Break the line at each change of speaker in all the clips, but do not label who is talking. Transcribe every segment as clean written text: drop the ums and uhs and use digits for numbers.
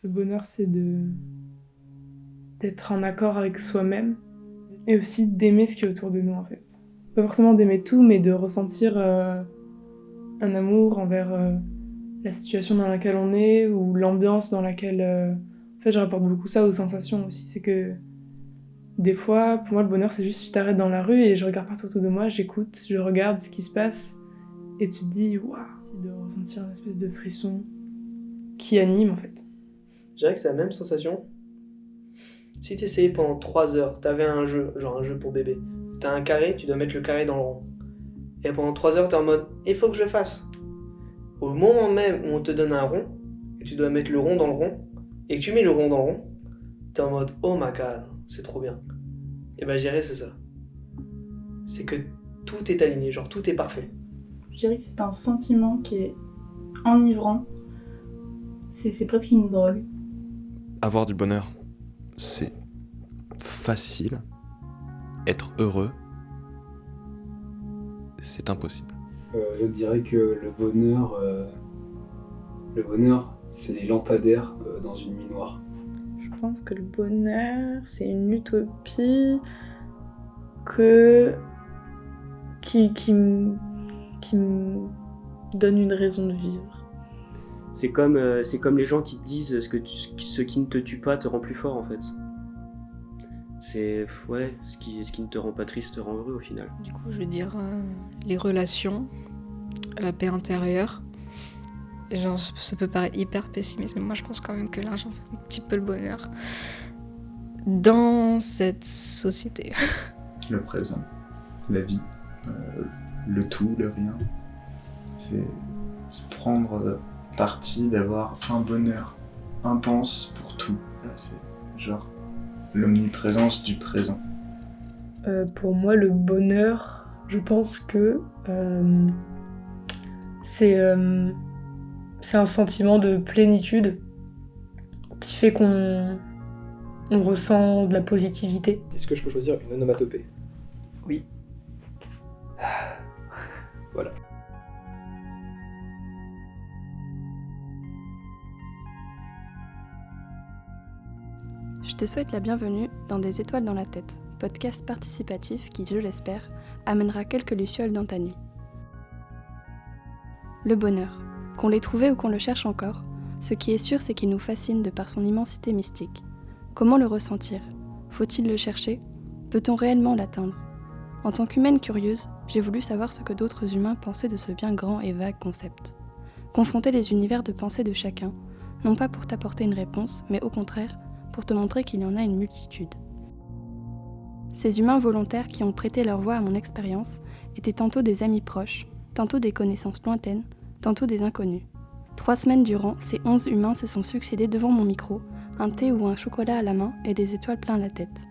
Le bonheur, c'est d'être en accord avec soi-même et aussi d'aimer ce qui est autour de nous, en fait. Pas forcément d'aimer tout, mais de ressentir un amour envers la situation dans laquelle on est ou l'ambiance dans laquelle... En fait, je rapporte beaucoup ça aux sensations aussi. C'est que des fois, pour moi, le bonheur, c'est juste tu t'arrêtes dans la rue et je regarde partout autour de moi, j'écoute, je regarde ce qui se passe et tu te dis, waouh, de ressentir une espèce de frisson qui anime, en fait.
Je dirais que c'est la même sensation. Si tu essayais pendant 3 heures, t'avais un jeu, genre un jeu pour bébé. T'as un carré, tu dois mettre le carré dans le rond. Et pendant 3 heures, t'es en mode, il faut que je le fasse. Au moment même où on te donne un rond, et tu dois mettre le rond dans le rond, et que tu mets le rond dans le rond, t'es en mode, oh my god, c'est trop bien. Et ben, je dirais, c'est ça. C'est que tout est aligné, genre tout est parfait.
Je dirais que c'est un sentiment qui est enivrant. C'est presque une drogue.
Avoir du bonheur, c'est facile. Être heureux, c'est impossible.
Je dirais que le bonheur, c'est les lampadaires dans une nuit noire.
Je pense que le bonheur, c'est une utopie qui me donne une raison de vivre.
C'est comme les gens qui te disent ce qui ne te tue pas te rend plus fort en fait. C'est ouais, ce qui ne te rend pas triste te rend heureux au final.
Du coup, je veux dire les relations, la paix intérieure. Genre, ça peut paraître hyper pessimiste, mais moi je pense quand même que l'argent fait un petit peu le bonheur dans cette société.
Le présent, la vie, le tout, le rien. C'est prendre parti d'avoir un bonheur intense pour tout. C'est genre l'omniprésence du présent.
Pour moi, le bonheur, je pense que c'est un sentiment de plénitude qui fait qu'on ressent de la positivité.
Est-ce que je peux choisir une onomatopée ?
Oui.
Voilà.
Je te souhaite la bienvenue dans Des étoiles dans la tête, podcast participatif qui, je l'espère, amènera quelques lucioles dans ta nuit. Le bonheur, qu'on l'ait trouvé ou qu'on le cherche encore, ce qui est sûr c'est qu'il nous fascine de par son immensité mystique. Comment le ressentir ? Faut-il le chercher ? Peut-on réellement l'atteindre ? En tant qu'humaine curieuse, j'ai voulu savoir ce que d'autres humains pensaient de ce bien grand et vague concept. Confronter les univers de pensée de chacun, non pas pour t'apporter une réponse, mais au contraire, pour te montrer qu'il y en a une multitude. Ces humains volontaires qui ont prêté leur voix à mon expérience étaient tantôt des amis proches, tantôt des connaissances lointaines, tantôt des inconnus. 3 semaines durant, ces 11 humains se sont succédés devant mon micro, un thé ou un chocolat à la main et des étoiles plein la tête.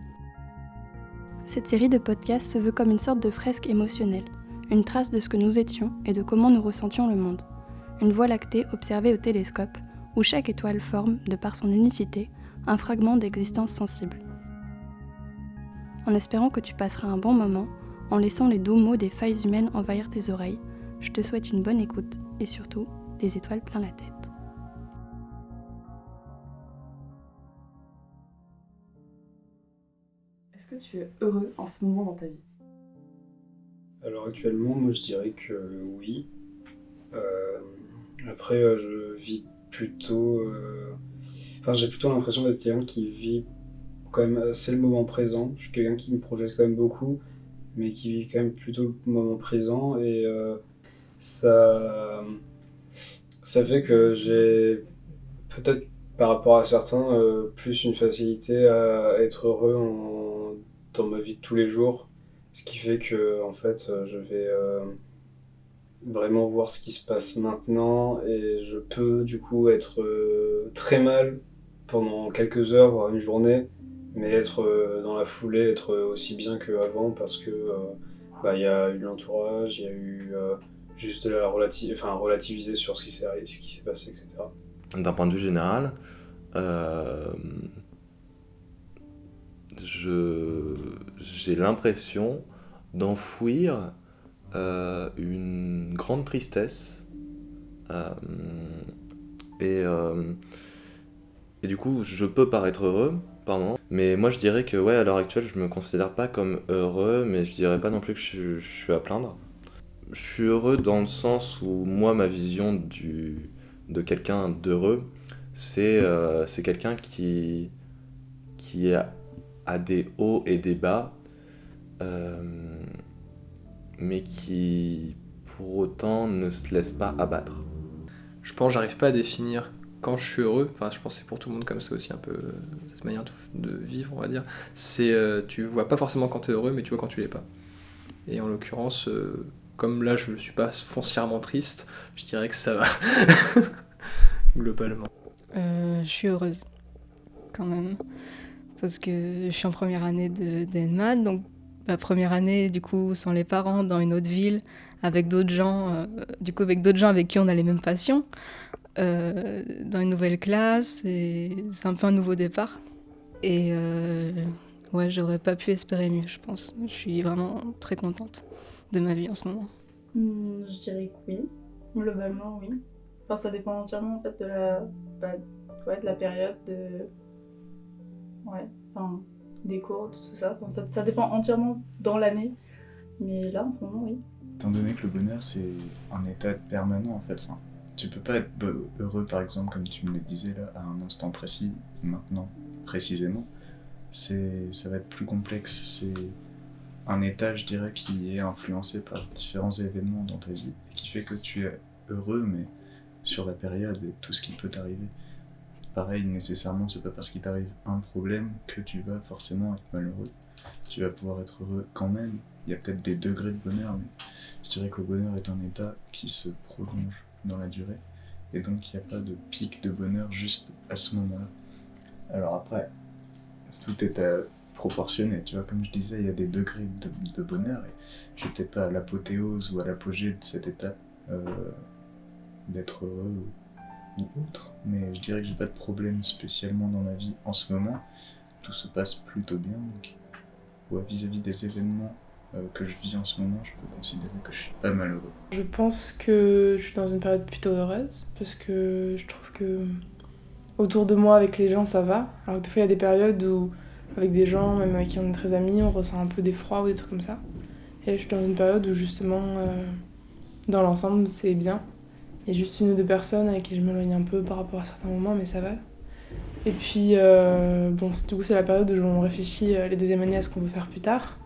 Cette série de podcasts se veut comme une sorte de fresque émotionnelle, une trace de ce que nous étions et de comment nous ressentions le monde. Une voie lactée observée au télescope, où chaque étoile forme, de par son unicité, un fragment d'existence sensible. En espérant que tu passeras un bon moment, en laissant les doux mots des failles humaines envahir tes oreilles, je te souhaite une bonne écoute et surtout des étoiles plein la tête.
Est-ce que tu es heureux en ce moment dans ta vie ?
Alors actuellement, moi je dirais que oui. Après, je vis plutôt... Enfin, j'ai plutôt l'impression d'être quelqu'un qui vit quand même assez le moment présent. Je suis quelqu'un qui me projette quand même beaucoup, mais qui vit quand même plutôt le moment présent. Et ça fait que j'ai peut-être par rapport à certains plus une facilité à être heureux dans ma vie de tous les jours. Ce qui fait que en fait, je vais vraiment voir ce qui se passe maintenant et je peux du coup être très mal pendant quelques heures, voire une journée, mais être dans la foulée, être aussi bien qu'avant parce que y a eu l'entourage, il y a eu juste de la relativiser sur ce qui s'est passé, etc.
D'un point de vue général, j'ai l'impression d'enfouir une grande tristesse et Et du coup, je peux paraître heureux, pardon. Mais moi, je dirais que, ouais, à l'heure actuelle, je me considère pas comme heureux, mais je dirais pas non plus que je suis à plaindre. Je suis heureux dans le sens où, moi, ma vision de quelqu'un d'heureux, c'est quelqu'un qui a des hauts et des bas, euh, mais qui, pour autant, ne se laisse pas abattre.
Je pense que j'arrive pas à définir quand je suis heureux. Enfin, je pense que c'est pour tout le monde comme ça aussi, un peu cette manière de vivre, on va dire. C'est tu vois pas forcément quand t'es heureux, mais tu vois quand tu l'es pas. Et en l'occurrence, comme là je suis pas foncièrement triste, je dirais que ça va. Globalement.
Je suis heureuse, quand même. Parce que je suis en première année d'ENMAD, donc ma première année, du coup, sans les parents, dans une autre ville, avec d'autres gens, avec d'autres gens avec qui on a les mêmes passions, dans une nouvelle classe, et c'est un peu un nouveau départ. Et ouais, j'aurais pas pu espérer mieux, je pense. Je suis vraiment très contente de ma vie en ce moment.
Je dirais que oui. Globalement, oui. Enfin, ça dépend entièrement en fait de la période, des cours, de tout ça. Enfin, ça dépend entièrement dans l'année. Mais là, en ce moment, oui.
Étant donné que le bonheur, c'est un état permanent, en fait. Enfin, tu peux pas être heureux, par exemple, comme tu me le disais là, à un instant précis, maintenant, précisément. Ça va être plus complexe. C'est un état, je dirais, qui est influencé par différents événements dans ta vie et qui fait que tu es heureux, mais sur la période et tout ce qui peut t'arriver. Pareil, nécessairement, c'est pas parce qu'il t'arrive un problème que tu vas forcément être malheureux. Tu vas pouvoir être heureux quand même. Il y a peut-être des degrés de bonheur, mais je dirais que le bonheur est un état qui se prolonge dans la durée. Et donc, il n'y a pas de pic de bonheur juste à ce moment-là. Alors après, tout est proportionné. Tu vois, comme je disais, il y a des degrés de bonheur. Et je suis peut-être pas à l'apothéose ou à l'apogée de cet état d'être heureux ou autre. Mais je dirais que j'ai pas de problème spécialement dans ma vie en ce moment. Tout se passe plutôt bien. Donc, ouais, vis-à-vis des événements que je vis en ce moment, je peux considérer que je suis pas malheureux.
Je pense que je suis dans une période plutôt heureuse, parce que je trouve que autour de moi, avec les gens, ça va. Alors que des fois, il y a des périodes où, avec des gens, même avec qui on est très amis, on ressent un peu d'effroi ou des trucs comme ça. Et là, je suis dans une période où, justement, dans l'ensemble, c'est bien. Il y a juste une ou deux personnes avec qui je m'éloigne un peu par rapport à certains moments, mais ça va. Et puis, du coup, c'est la période où on réfléchit les deuxièmes années à ce qu'on veut faire plus tard.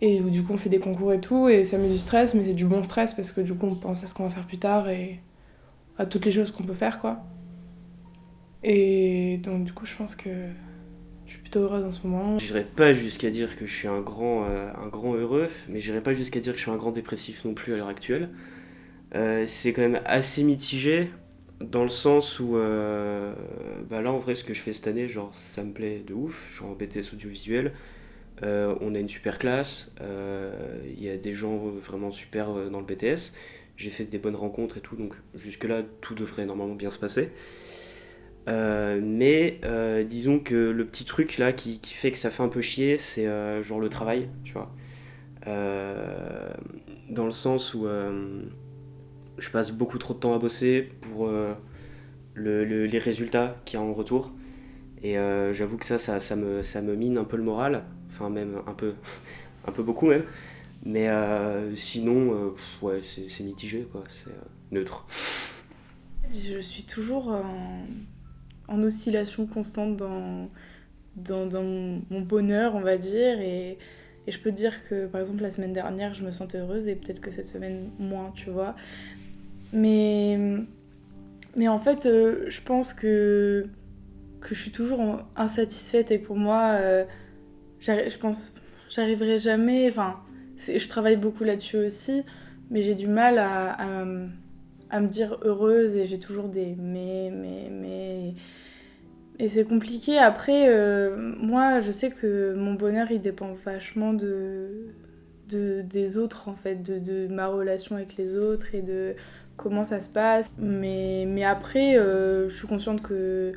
Et où, du coup, on fait des concours et tout, et ça met du stress, mais c'est du bon stress, parce que, du coup, on pense à ce qu'on va faire plus tard et à toutes les choses qu'on peut faire, quoi. Et donc, du coup, je pense que je suis plutôt heureuse en ce moment.
J'irai pas jusqu'à dire que je suis un grand heureux, mais j'irai pas jusqu'à dire que je suis un grand dépressif non plus à l'heure actuelle. C'est quand même assez mitigé, dans le sens où là en vrai ce que je fais cette année, genre ça me plaît de ouf, je suis en BTS audiovisuel, on a une super classe, il y a des gens vraiment super dans le BTS, j'ai fait des bonnes rencontres et tout, donc jusque là tout devrait normalement bien se passer. Mais disons que le petit truc là qui fait que ça fait un peu chier, c'est genre le travail, tu vois. Dans le sens où je passe beaucoup trop de temps à bosser pour les résultats qu'il y a en retour. Et j'avoue que ça me mine un peu le moral, enfin même un peu, un peu beaucoup même. Mais sinon, ouais, c'est mitigé, quoi, c'est neutre.
Je suis toujours en oscillation constante dans mon bonheur, on va dire. Et je peux te dire que, par exemple, la semaine dernière, je me sentais heureuse et peut-être que cette semaine, moins, tu vois. Mais en fait, je pense que je suis toujours insatisfaite et que pour moi, je pense j'arriverai jamais... Enfin, je travaille beaucoup là-dessus aussi, mais j'ai du mal à me dire heureuse et j'ai toujours des mais... Et c'est compliqué. Après, moi, je sais que mon bonheur, il dépend vachement des autres, en fait, de ma relation avec les autres et de comment ça se passe. Mais après, je suis consciente que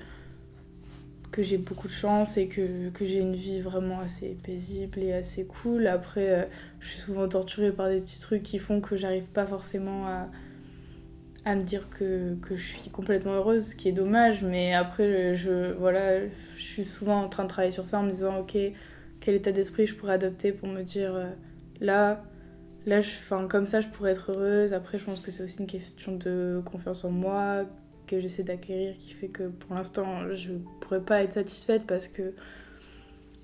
j'ai beaucoup de chance et que j'ai une vie vraiment assez paisible et assez cool. Après, je suis souvent torturée par des petits trucs qui font que j'arrive pas forcément à me dire que je suis complètement heureuse, ce qui est dommage, mais après, voilà, je suis souvent en train de travailler sur ça en me disant, ok, quel état d'esprit je pourrais adopter pour me dire, là, comme ça, je pourrais être heureuse. Après, je pense que c'est aussi une question de confiance en moi, que j'essaie d'acquérir, qui fait que pour l'instant, je pourrais pas être satisfaite parce que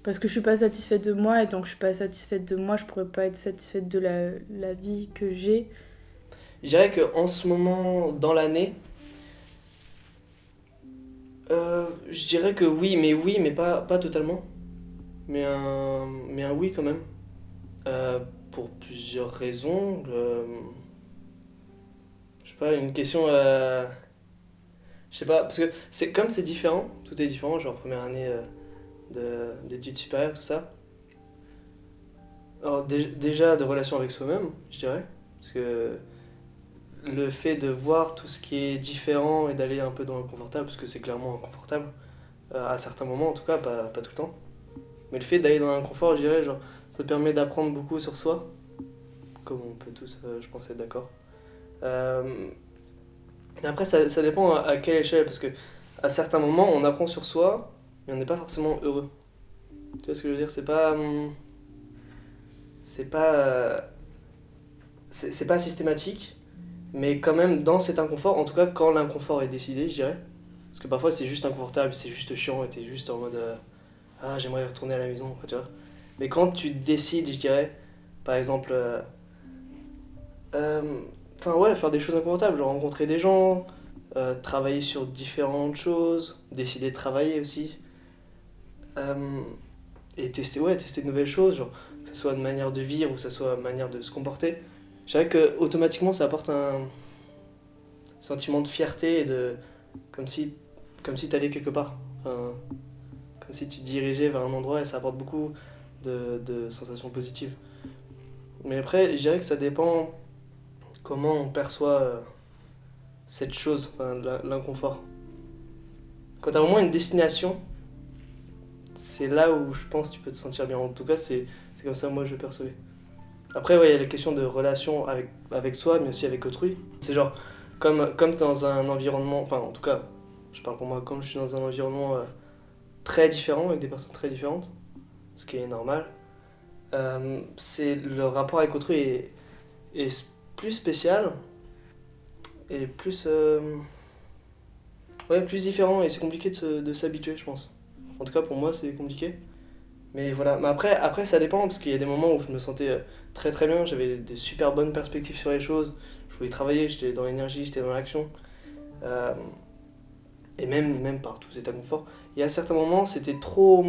je suis pas satisfaite de moi, et tant que je suis pas satisfaite de moi, je pourrais pas être satisfaite de la vie que j'ai.
Je dirais qu'en ce moment, dans l'année, je dirais que oui, mais pas totalement. Mais un oui quand même. Pour plusieurs raisons. Je sais pas, une question. Je sais pas, parce que c'est différent, tout est différent, genre première année d'études supérieures, tout ça. Alors, déjà de relation avec soi-même, je dirais. Parce que le fait de voir tout ce qui est différent et d'aller un peu dans l'inconfortable, parce que c'est clairement inconfortable, à certains moments en tout cas, pas tout le temps. Mais le fait d'aller dans l'inconfort, je dirais, genre, ça permet d'apprendre beaucoup sur soi, comme on peut tous, je pense, être d'accord. Mais après, ça dépend à quelle échelle, parce que à certains moments, on apprend sur soi, mais on n'est pas forcément heureux. Tu vois ce que je veux dire? C'est pas systématique, mais quand même dans cet inconfort, en tout cas quand l'inconfort est décidé, je dirais. Parce que parfois c'est juste inconfortable, c'est juste chiant et t'es juste en mode ah, j'aimerais retourner à la maison, tu vois. Mais quand tu décides, je dirais, par exemple, ouais, faire des choses inconfortables, genre rencontrer des gens, travailler sur différentes choses, décider de travailler aussi, et tester de nouvelles choses, genre que ce soit une manière de vivre ou que ce soit une manière de se comporter. Je dirais que automatiquement ça apporte un sentiment de fierté et de comme si t'allais quelque part. Enfin, comme si tu te dirigeais vers un endroit, et ça apporte beaucoup de sensations positives. Mais après, je dirais que ça dépend comment on perçoit cette chose, enfin, l'inconfort. Quand t'as vraiment une destination, c'est là où je pense que tu peux te sentir bien. En tout cas, c'est comme ça moi je le percevais. Après, ouais, il y a la question de relation avec soi, mais aussi avec autrui. C'est genre, comme dans un environnement, enfin en tout cas, je parle pour moi, comme je suis dans un environnement très différent, avec des personnes très différentes, ce qui est normal, c'est le rapport avec autrui est plus spécial et plus plus différent, et c'est compliqué de s'habituer, je pense. En tout cas pour moi c'est compliqué. Mais voilà, mais après ça dépend, parce qu'il y a des moments où je me sentais très très bien, j'avais des super bonnes perspectives sur les choses, je voulais travailler, j'étais dans l'énergie, j'étais dans l'action, et même par tout cet inconfort. Et à certains moments c'était trop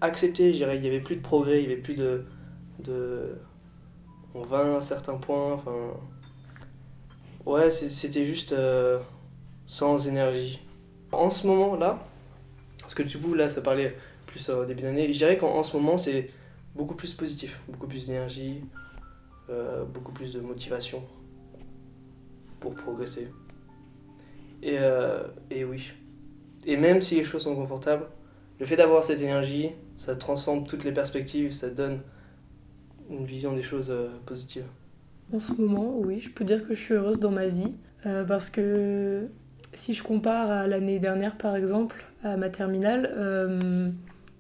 accepté, je dirais, il n'y avait plus de progrès, il n'y avait plus de on va à un certain point, enfin ouais, c'était juste sans énergie. En ce moment là, parce que du coup là ça parlait plus au début d'année, je dirais qu'en ce moment c'est beaucoup plus positif, beaucoup plus d'énergie, beaucoup plus de motivation pour progresser. Et oui. Et même si les choses sont confortables, le fait d'avoir cette énergie, ça transforme toutes les perspectives, ça donne une vision des choses positives.
En ce moment, oui, je peux dire que je suis heureuse dans ma vie, parce que si je compare à l'année dernière par exemple, à ma terminale,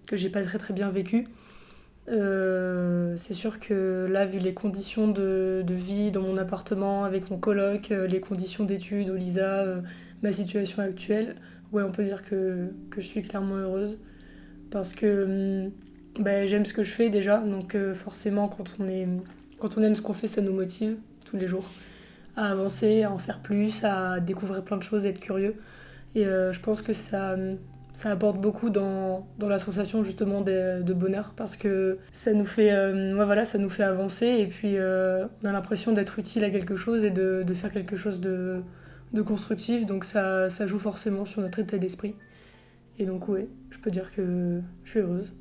que j'ai pas très très bien vécu, c'est sûr que là, vu les conditions de vie dans mon appartement avec mon coloc, les conditions d'études au LISA, ma situation actuelle, ouais, on peut dire que je suis clairement heureuse, parce que j'aime ce que je fais déjà, donc forcément quand on aime ce qu'on fait, ça nous motive tous les jours à avancer, à en faire plus, à découvrir plein de choses, à être curieux. Et je pense que ça apporte beaucoup dans la sensation justement de bonheur, parce que ça nous fait, ça nous fait avancer, et puis on a l'impression d'être utile à quelque chose et de faire quelque chose de constructif, donc ça joue forcément sur notre état d'esprit. Et donc ouais, je peux dire que je suis heureuse.